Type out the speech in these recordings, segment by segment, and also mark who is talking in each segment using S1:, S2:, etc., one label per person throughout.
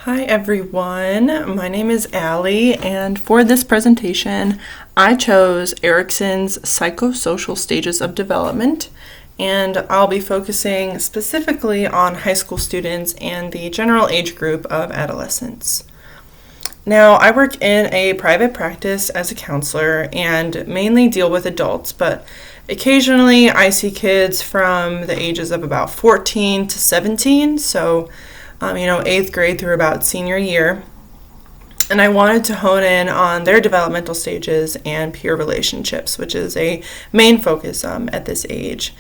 S1: Hi everyone, my name is Allie, and for this presentation I chose Erikson's Psychosocial Stages of Development, and I'll be focusing specifically on high school students and the general age group of adolescents. Now, I work in a private practice as a counselor and mainly deal with adults, but occasionally I see kids from the ages of about 14 to 17, so 8th grade through about senior year. And I wanted to hone in on their developmental stages and peer relationships, which is a main focus at this age.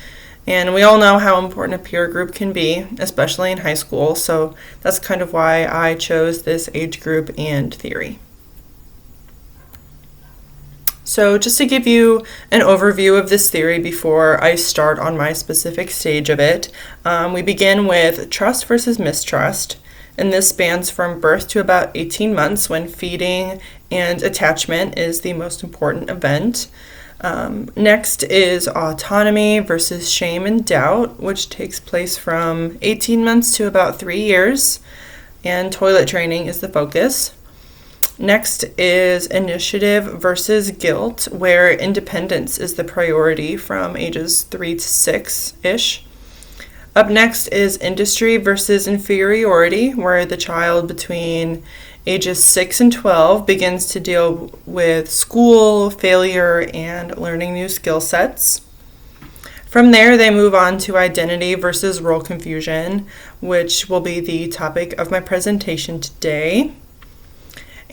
S1: And we all know how important a peer group can be, especially in high school, so that's kind of why I chose this age group and theory. So just to give you an overview of this theory before I start on my specific stage of it, we begin with trust versus mistrust, and this spans from birth to about 18 months when feeding and attachment is the most important event. Next is autonomy versus shame and doubt, which takes place from 18 months to about 3 years, and toilet training is the focus. Next is initiative versus guilt, where independence is the priority from ages 3 to 6-ish. Up next is industry versus inferiority, where the child between ages 6 and 12 begins to deal with school, failure, and learning new skill sets. From there, they move on to identity versus role confusion, which will be the topic of my presentation today.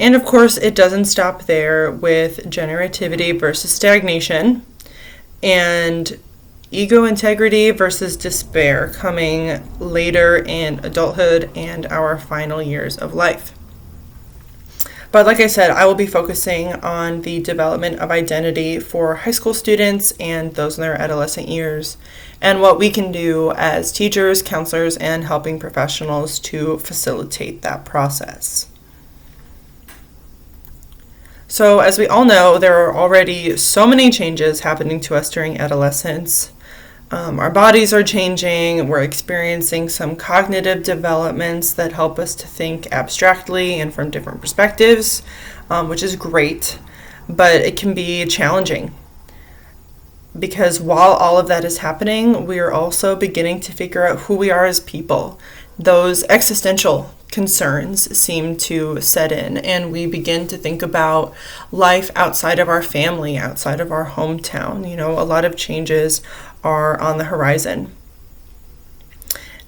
S1: And of course, it doesn't stop there with generativity versus stagnation and ego integrity versus despair coming later in adulthood and our final years of life. But like I said, I will be focusing on the development of identity for high school students and those in their adolescent years, and what we can do as teachers, counselors, and helping professionals to facilitate that process. So as we all know, there are already so many changes happening to us during adolescence. Our bodies are changing, we're experiencing some cognitive developments that help us to think abstractly and from different perspectives, which is great, but it can be challenging. Because while all of that is happening, we are also beginning to figure out who we are as people. Those existential concerns seem to set in, and we begin to think about life outside of our family, outside of our hometown. A lot of changes are on the horizon.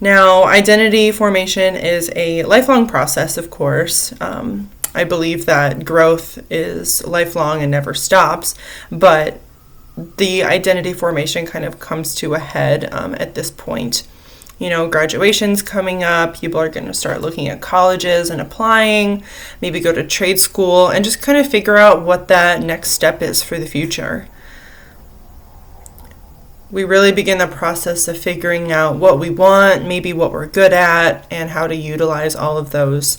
S1: Now, identity formation is a lifelong process, of course. I believe that growth is lifelong and never stops, but the identity formation kind of comes to a head at this point. Graduation's coming up, people are going to start looking at colleges and applying, maybe go to trade school, and just kind of figure out what that next step is for the future. We really begin the process of figuring out what we want, maybe what we're good at, and how to utilize all of those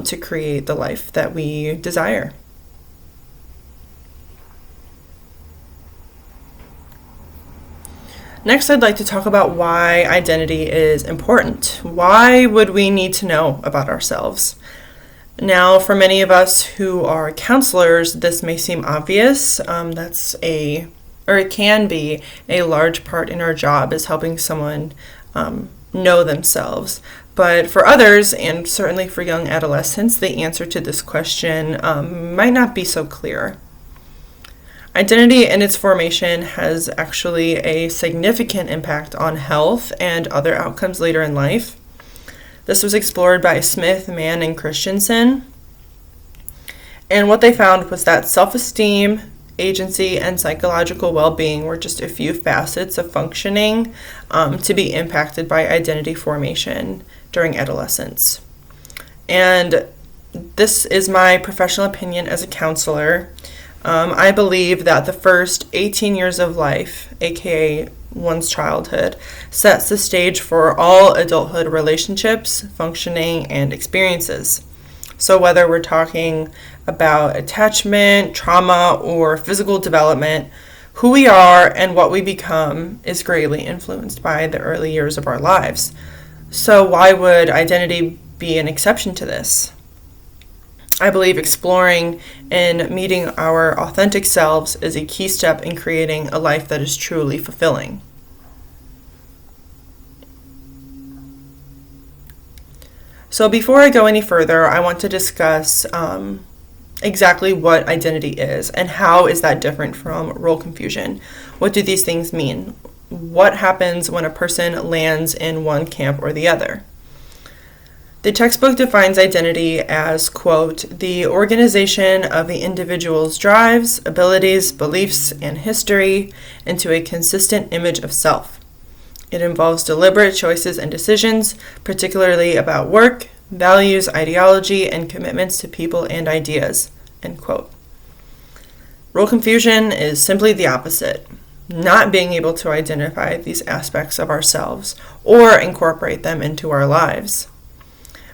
S1: to create the life that we desire. Next, I'd like to talk about why identity is important. Why would we need to know about ourselves? Now, for many of us who are counselors, this may seem obvious. It can be a large part in our job is helping someone know themselves. But for others, and certainly for young adolescents, the answer to this question might not be so clear. Identity and its formation has actually a significant impact on health and other outcomes later in life. This was explored by Smith, Mann, and Christensen. And what they found was that self-esteem, agency, and psychological well-being were just a few facets of functioning to be impacted by identity formation during adolescence. And this is my professional opinion as a counselor. I believe that the first 18 years of life, aka one's childhood, sets the stage for all adulthood relationships, functioning, and experiences. So whether we're talking about attachment, trauma, or physical development, who we are and what we become is greatly influenced by the early years of our lives. So why would identity be an exception to this. I believe exploring and meeting our authentic selves is a key step in creating a life that is truly fulfilling. So before I go any further, I want to discuss exactly what identity is and how is that different from role confusion. What do these things mean? What happens when a person lands in one camp or the other? The textbook defines identity as, quote, the organization of the individual's drives, abilities, beliefs, and history into a consistent image of self. It involves deliberate choices and decisions, particularly about work, values, ideology, and commitments to people and ideas, end quote. Role confusion is simply the opposite, not being able to identify these aspects of ourselves or incorporate them into our lives.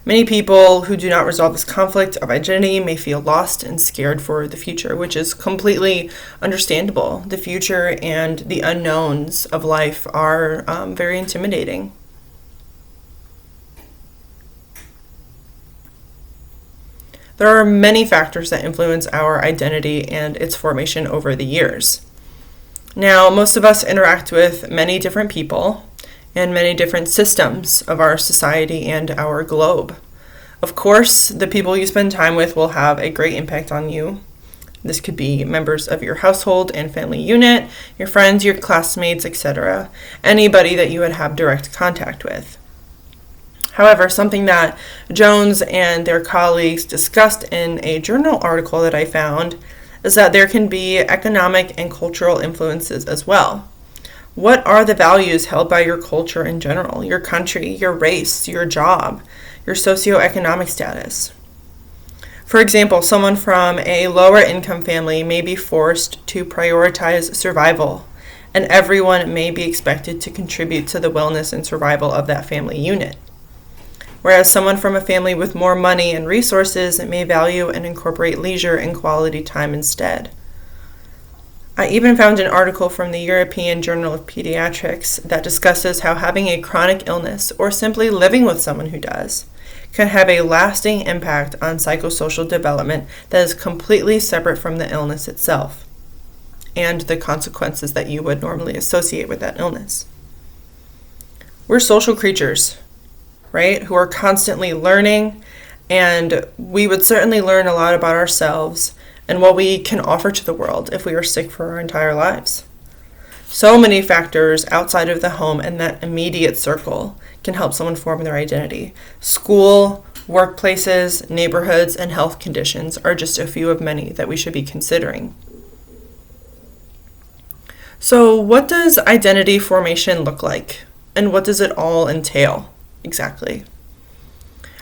S1: Many people who do not resolve this conflict of identity may feel lost and scared for the future, which is completely understandable. The future and the unknowns of life are very intimidating. There are many factors that influence our identity and its formation over the years. Now, most of us interact with many different people and many different systems of our society and our globe. Of course, the people you spend time with will have a great impact on you. This could be members of your household and family unit, your friends, your classmates, etc. Anybody that you would have direct contact with. However, something that Jones and their colleagues discussed in a journal article that I found is that there can be economic and cultural influences as well. What are the values held by your culture in general, your country, your race, your job, your socioeconomic status? For example, someone from a lower income family may be forced to prioritize survival, and everyone may be expected to contribute to the wellness and survival of that family unit. Whereas someone from a family with more money and resources may value and incorporate leisure and quality time instead. I even found an article from the European Journal of Pediatrics that discusses how having a chronic illness or simply living with someone who does can have a lasting impact on psychosocial development that is completely separate from the illness itself and the consequences that you would normally associate with that illness. We're social creatures, right, who are constantly learning, and we would certainly learn a lot about ourselves and what we can offer to the world if we are sick for our entire lives. So many factors outside of the home and that immediate circle can help someone form their identity. School, workplaces, neighborhoods, and health conditions are just a few of many that we should be considering. So what does identity formation look like? And what does it all entail exactly?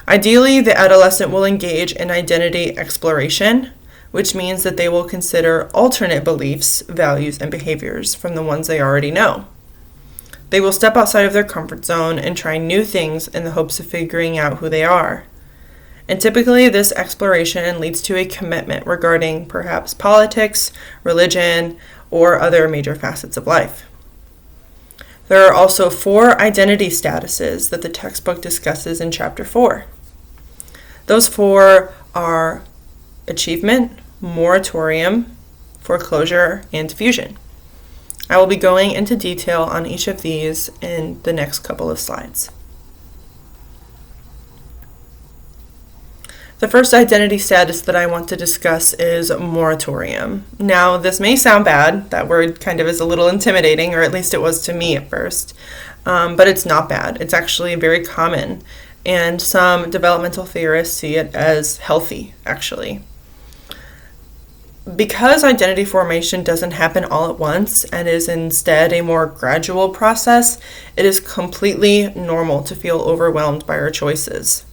S1: Ideally, the adolescent will engage in identity exploration, which means that they will consider alternate beliefs, values, and behaviors from the ones they already know. They will step outside of their comfort zone and try new things in the hopes of figuring out who they are. And typically, this exploration leads to a commitment regarding perhaps politics, religion, or other major facets of life. There are also 4 identity statuses that the textbook discusses in Chapter 4. Those 4 are achievement, moratorium, foreclosure, and fusion. I will be going into detail on each of these in the next couple of slides. The first identity status that I want to discuss is moratorium. Now, this may sound bad. That word kind of is a little intimidating, or at least it was to me at first. But it's not bad. It's actually very common. And some developmental theorists see it as healthy, actually. Because identity formation doesn't happen all at once and is instead a more gradual process, it is completely normal to feel overwhelmed by our choices.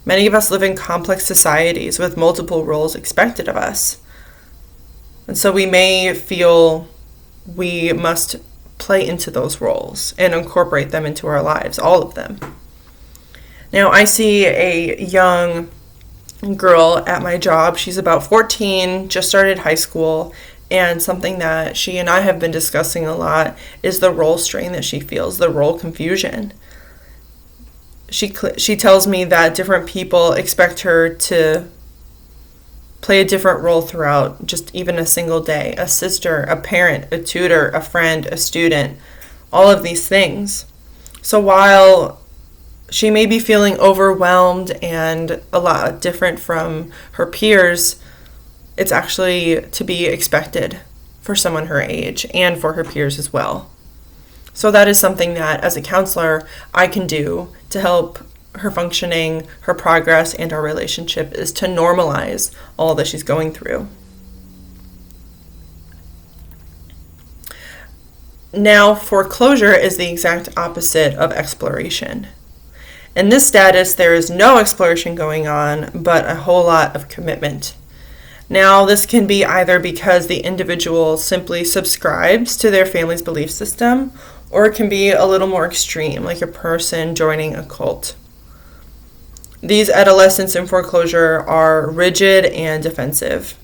S1: Many of us live in complex societies with multiple roles expected of us. And so we may feel we must play into those roles and incorporate them into our lives, all of them. Now, I see a young girl at my job. She's about 14, just started high school, and something that she and I have been discussing a lot is the role strain that she feels, the role confusion. she tells me that different people expect her to play a different role throughout just even a single day. A sister, a parent, a tutor, a friend, a student, all of these things. So while she may be feeling overwhelmed and a lot different from her peers, it's actually to be expected for someone her age and for her peers as well. So that is something that as a counselor I can do to help her functioning, her progress, and our relationship, is to normalize all that she's going through. Now, foreclosure is the exact opposite of exploration. In this status, there is no exploration going on, but a whole lot of commitment. Now, this can be either because the individual simply subscribes to their family's belief system, or it can be a little more extreme, like a person joining a cult. These adolescents in foreclosure are rigid and defensive.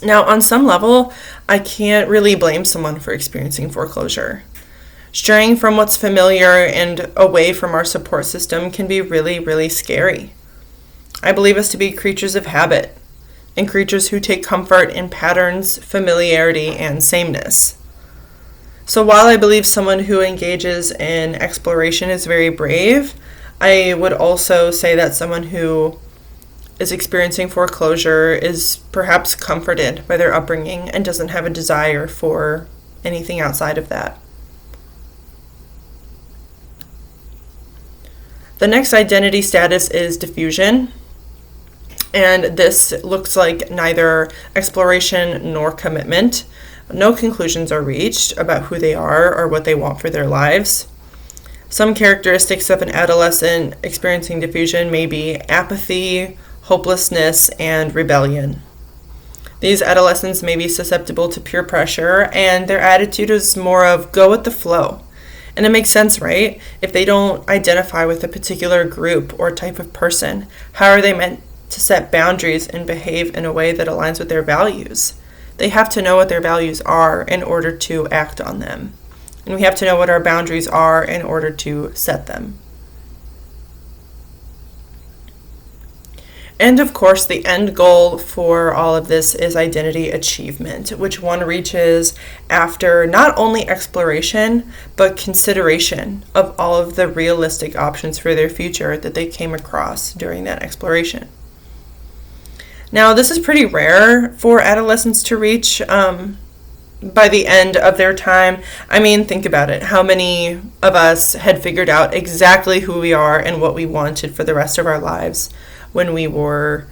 S1: Now, on some level, I can't really blame someone for experiencing foreclosure. Straying from what's familiar and away from our support system can be really, really scary. I believe us to be creatures of habit, and creatures who take comfort in patterns, familiarity, and sameness. So while I believe someone who engages in exploration is very brave, I would also say that someone who is experiencing foreclosure is perhaps comforted by their upbringing and doesn't have a desire for anything outside of that. The next identity status is diffusion, and this looks like neither exploration nor commitment. No conclusions are reached about who they are or what they want for their lives. Some characteristics of an adolescent experiencing diffusion may be apathy, hopelessness, and rebellion. These adolescents may be susceptible to peer pressure, and their attitude is more of go with the flow. And it makes sense, right? If they don't identify with a particular group or type of person, how are they meant to set boundaries and behave in a way that aligns with their values? They have to know what their values are in order to act on them. And we have to know what our boundaries are in order to set them. And of course, the end goal for all of this is identity achievement, which one reaches after not only exploration, but consideration of all of the realistic options for their future that they came across during that exploration. Now, this is pretty rare for adolescents to reach by the end of their time. I mean, think about it. How many of us had figured out exactly who we are and what we wanted for the rest of our lives when we were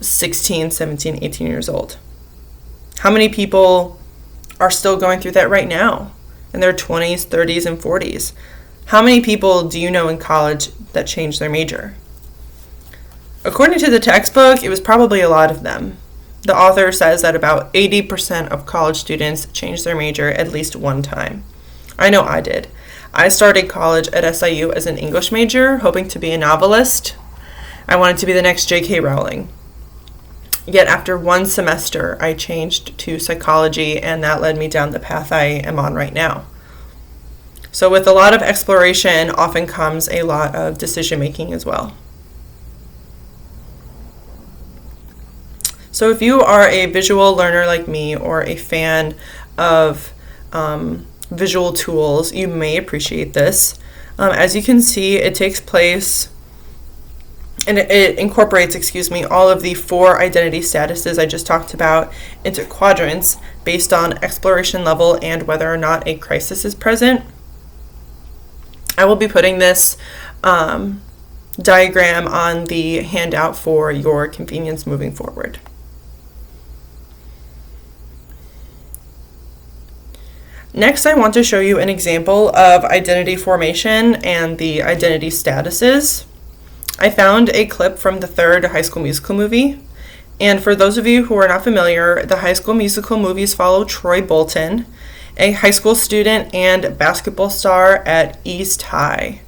S1: 16, 17, 18 years old? How many people are still going through that right now in their 20s, 30s, and 40s? How many people do you know in college that changed their major? According to the textbook, it was probably a lot of them. The author says that about 80% of college students change their major at least one time. I know I did. I started college at SIU as an English major, hoping to be a novelist. I wanted to be the next J.K. Rowling. Yet after one semester, I changed to psychology, and that led me down the path I am on right now. So with a lot of exploration often comes a lot of decision making as well. So if you are a visual learner like me or a fan of visual tools, you may appreciate this. As you can see, it takes place and it incorporates, all of the 4 identity statuses I just talked about into quadrants based on exploration level and whether or not a crisis is present. I will be putting this diagram on the handout for your convenience moving forward. Next, I want to show you an example of identity formation and the identity statuses. I found a clip from the 3rd High School Musical movie. And for those of you who are not familiar, the High School Musical movies follow Troy Bolton, a high school student and basketball star at East High.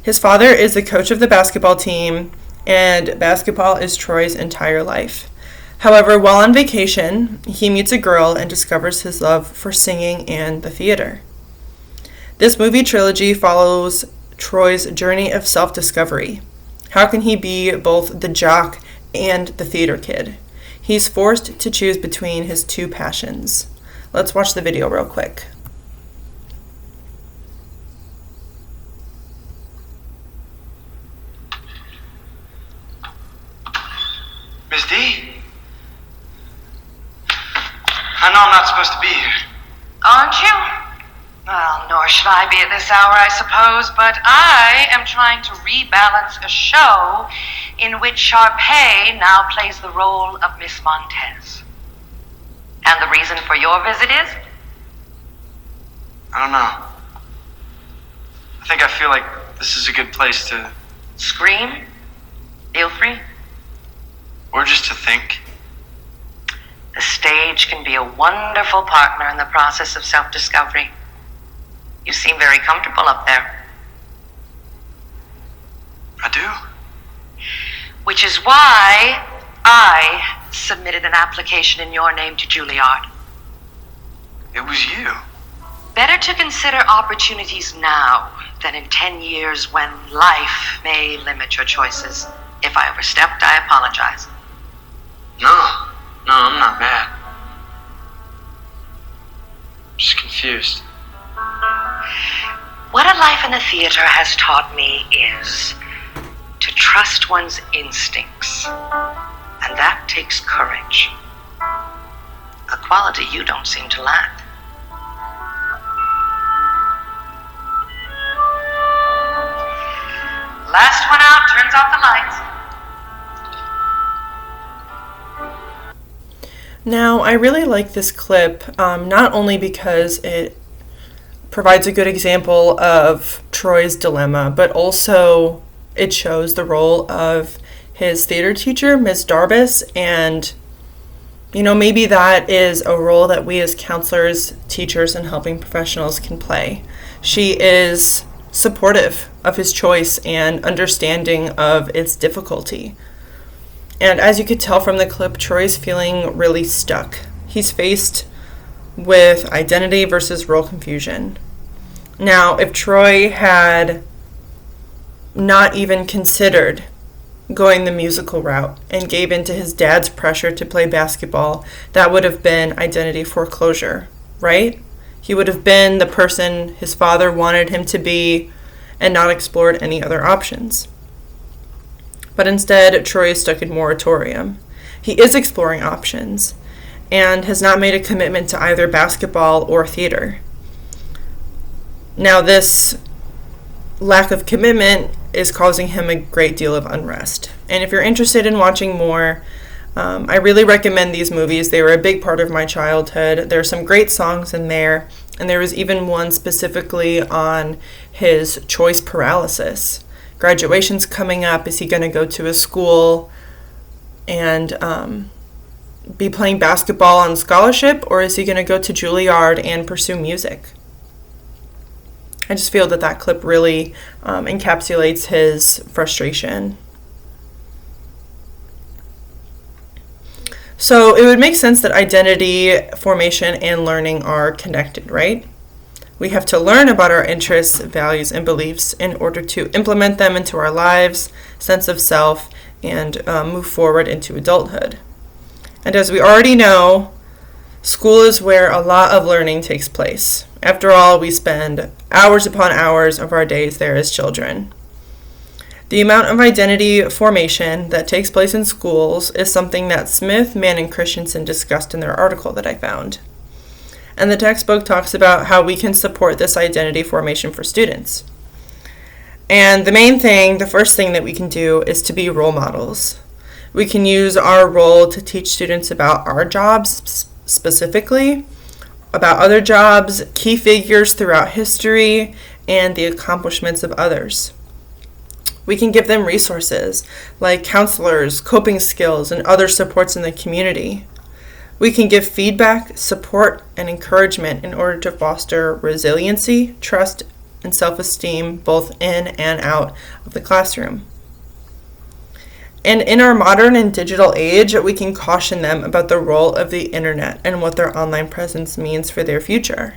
S1: His father is the coach of the basketball team, and basketball is Troy's entire life. However, while on vacation, he meets a girl and discovers his love for singing and the theater. This movie trilogy follows Troy's journey of self-discovery. How can he be both the jock and the theater kid? He's forced to choose between his two passions. Let's watch the video real quick.
S2: Miss D? I know I'm not supposed to be here.
S3: Aren't you? Well, nor should I be at this hour, I suppose, but I am trying to rebalance a show in which Sharpay now plays the role of Miss Montez. And the reason for your visit is?
S2: I don't know. I feel like this is a good place to...
S3: Scream? Feel free?
S2: Or just to think.
S3: The stage can be a wonderful partner in the process of self-discovery. You seem very comfortable up there.
S2: I do.
S3: Which is why I submitted an application in your name to Juilliard.
S2: It was you.
S3: Better to consider opportunities now than in 10 years when life may limit your choices. If I overstepped, I apologize.
S2: No, I'm not mad. Just confused.
S3: What a life in the theater has taught me is to trust one's instincts. And that takes courage. A quality you don't seem to lack. Last one out turns off the lights.
S1: Now, I really like this clip, not only because it provides a good example of Troy's dilemma, but also it shows the role of his theater teacher, Ms. Darbus, and maybe that is a role that we as counselors, teachers, and helping professionals can play. She is supportive of his choice and understanding of its difficulty. And as you could tell from the clip, Troy's feeling really stuck. He's faced with identity versus role confusion. Now, if Troy had not even considered going the musical route and gave in to his dad's pressure to play basketball, that would have been identity foreclosure, right? He would have been the person his father wanted him to be and not explored any other options. But instead, Troy is stuck in moratorium. He is exploring options and has not made a commitment to either basketball or theater. Now, this lack of commitment is causing him a great deal of unrest. And if you're interested in watching more, I really recommend these movies. They were a big part of my childhood. There are some great songs in there, and there was even one specifically on his choice paralysis. Graduation's coming up. Is he going to go to a school and be playing basketball on scholarship, or is he going to go to Juilliard and pursue music? I just feel that clip really encapsulates his frustration. So it would make sense that identity formation and learning are connected, right? We have to learn about our interests, values, and beliefs in order to implement them into our lives, sense of self, and move forward into adulthood. And as we already know, school is where a lot of learning takes place. After all, we spend hours upon hours of our days there as children. The amount of identity formation that takes place in schools is something that Smith, Mann, and Christensen discussed in their article that I found. And the textbook talks about how we can support this identity formation for students. And the first thing that we can do is to be role models. We can use our role to teach students about our jobs specifically, about other jobs, key figures throughout history, and the accomplishments of others. We can give them resources like counselors, coping skills, and other supports in the community. We can give feedback, support, and encouragement in order to foster resiliency, trust, and self-esteem both in and out of the classroom. And in our modern and digital age, we can caution them about the role of the internet and what their online presence means for their future.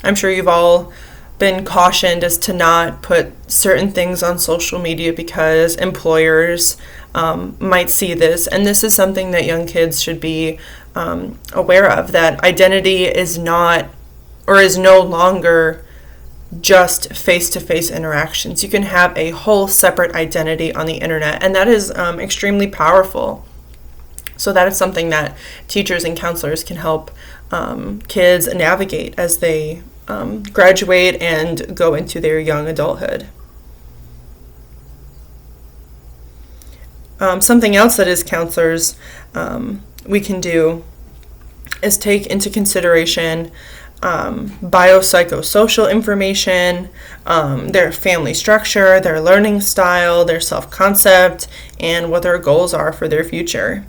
S1: I'm sure you've all been cautioned is to not put certain things on social media because employers might see this. And this is something that young kids should be aware of, that identity is not or is no longer just face-to-face interactions. You can have a whole separate identity on the internet, and that is extremely powerful. So that is something that teachers and counselors can help kids navigate as they graduate and go into their young adulthood. Something else that as counselors we can do is take into consideration biopsychosocial information, their family structure, their learning style, their self-concept, and what their goals are for their future.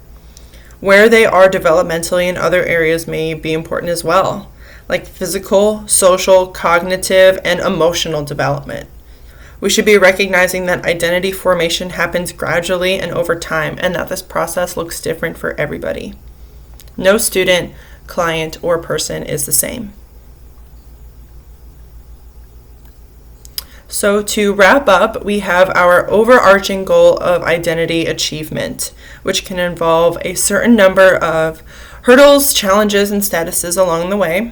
S1: Where they are developmentally in other areas may be important as well, like physical, social, cognitive, and emotional development. We should be recognizing that identity formation happens gradually and over time, and that this process looks different for everybody. No student, client, or person is the same. So to wrap up, we have our overarching goal of identity achievement, which can involve a certain number of hurdles, challenges, and statuses along the way.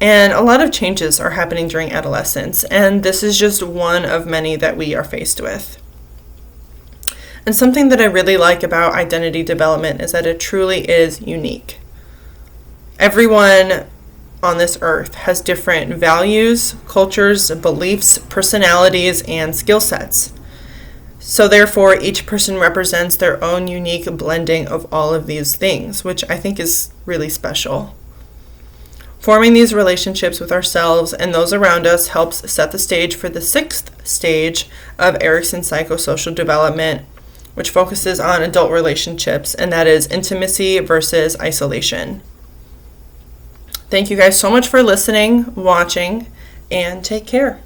S1: And a lot of changes are happening during adolescence, and this is just one of many that we are faced with. And something that I really like about identity development is that it truly is unique. Everyone on this earth has different values, cultures, beliefs, personalities, and skill sets. So therefore, each person represents their own unique blending of all of these things, which I think is really special. Forming these relationships with ourselves and those around us helps set the stage for the 6th stage of Erikson's psychosocial development, which focuses on adult relationships, and that is intimacy versus isolation. Thank you guys so much for listening, watching, and take care.